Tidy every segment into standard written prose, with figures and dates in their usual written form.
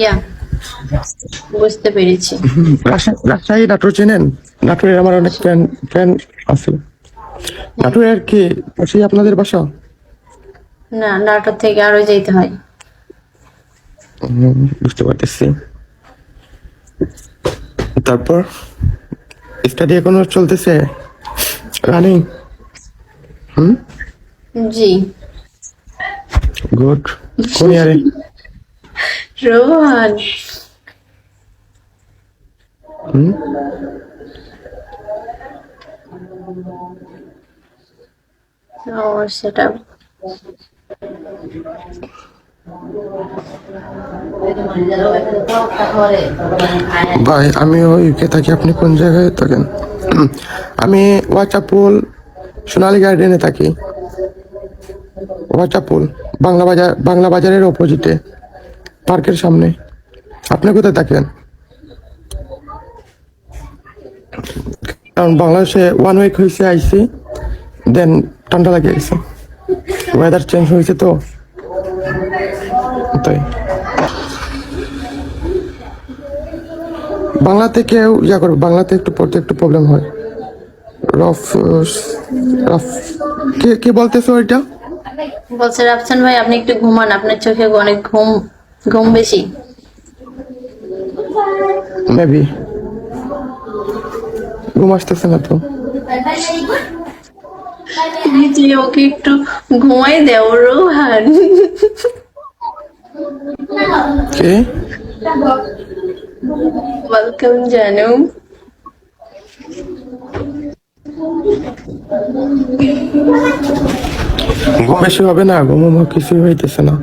ইয়া, বুঝতে পেরেছি। রাজশাহী নাটোর চেনেন? নাটোরের আমার অনেক ফ্রেন্ড আছে। নাটোরের কি পাশেই আপনাদের বাসা? না, নাটোর থেকে আরো যেতে হয়। বুঝতে পারতেছি। তারপর স্টাডি এখনো চলতেছে, রানিং? জি। গুড। কোন ইয়ারে? রোহান। ও, সেটা ভাই আমি ইউকে থাকি, আপনি কোন জায়গায় থাকেন? আমি ওয়াচাপুল সোনালী গার্ডেনে থাকি। ওয়াচাপুল বাংলা বাজারের অপোজিটে, পার্কের সামনে। আপনি কোথায় থাকেন? কারণ বাংলাদেশে 1 উইক হয়েছে আইসি, দেন ঠান্ডা লাগে গেছে, ওয়েদার চেঞ্জ হয়েছে তো তাই। বাংলাতে কেউ ইয়া করবে, বাংলাতে একটু পড়তে একটু প্রবলেম হয়। রফ রফ কে বলতেছো এটা? বলছে রাফসান ভাই, আপনি একটু ঘুমান, আপনার চোখে অনেক ঘুম ঘুম বেশি। মেবি ঘুম আসতেছে না তো। যে ওকে একটু ঘুমাই দেও রোহান। কে? ওয়েলকাম জানু। ঘুম বেশি হবে না, ঘুম কিছুই হইতেছে না।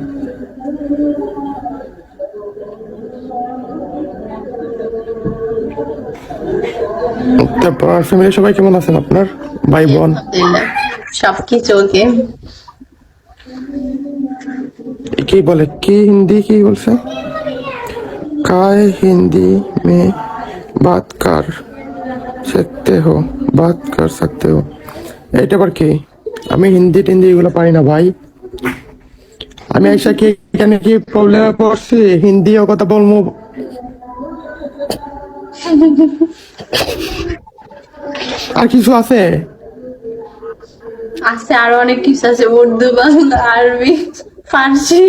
তারপর ফ্যামিলি সবাই কেমন আছেন আপনার? ভাই বোন? আলহামদুলিল্লাহ, সবকিছু ওকে। কি বলে, কি হিন্দি কি বলছে? काय हिंदी में बात कर सकते हो, बात कर सकते हो, এটা আবার কি? আমি হিন্দি টিন্দি এগুলো পারি না ভাই। আমি আইসা কি এখানে কি প্রবলেমে পড়ছি, হিন্দিও কথা বলবো? আর কিছু আছে? আছে আরো অনেক কিছু আছে, উর্দু, বাংলা, আরবি, ফার্সি।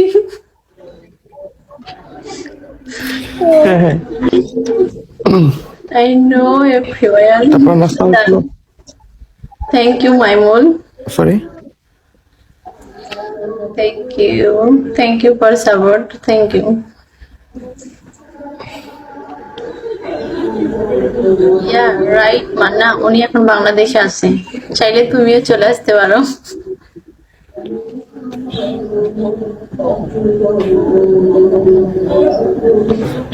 হ্যাঁ হ্যাঁ। I know everyone. তারপর নাস্তা হচ্ছিল? Thank you, Maimul. Sorry. Thank you. Thank you for support. Thank you. Yeah, right. Manna, উনি এখন বাংলাদেশে আছে। চাইলে তুমিও চলে আসতে পারো।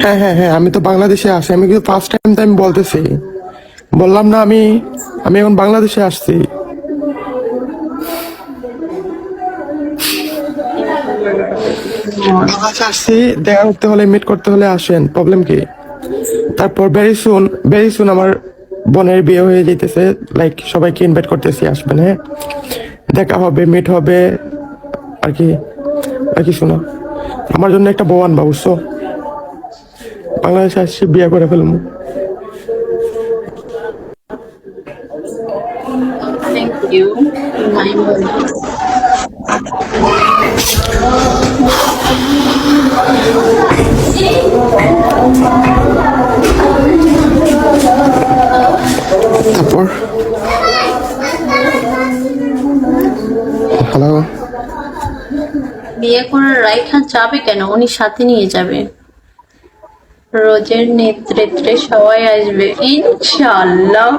হ্যাঁ হ্যাঁ হ্যাঁ, আমি তো বাংলাদেশে আসি। আমি কিন্তু ফার্স্ট টাইম তো আমি বলতেছি, বললাম না আমি আমি এখন বাংলাদেশে আসছি। বাংলাদেশে আসছি, দেখা করতে হলে মিট করতে হলে আসেন, প্রবলেম কি? তারপর ভেরি সুন আমার বোনের বিয়ে হয়ে যেতেছে, লাইক সবাইকে ইনভাইট করতেছি, আসবেন। হ্যাঁ, দেখা হবে, মিট হবে আর কি। আর কিছু না, আমার জন্য একটা বউ আনবা, বুঝছো? বাংলাদেশে আসছি, বিয়ে করে ফেলবো। Thank you, Maimul. তারপর হ্যালো। বিয়ে করার রাইখা যাবে কেন? উনি সাথে নিয়ে যাবে। রোজের নেতৃত্বে সবাই আসবে ইনশাআল্লাহ।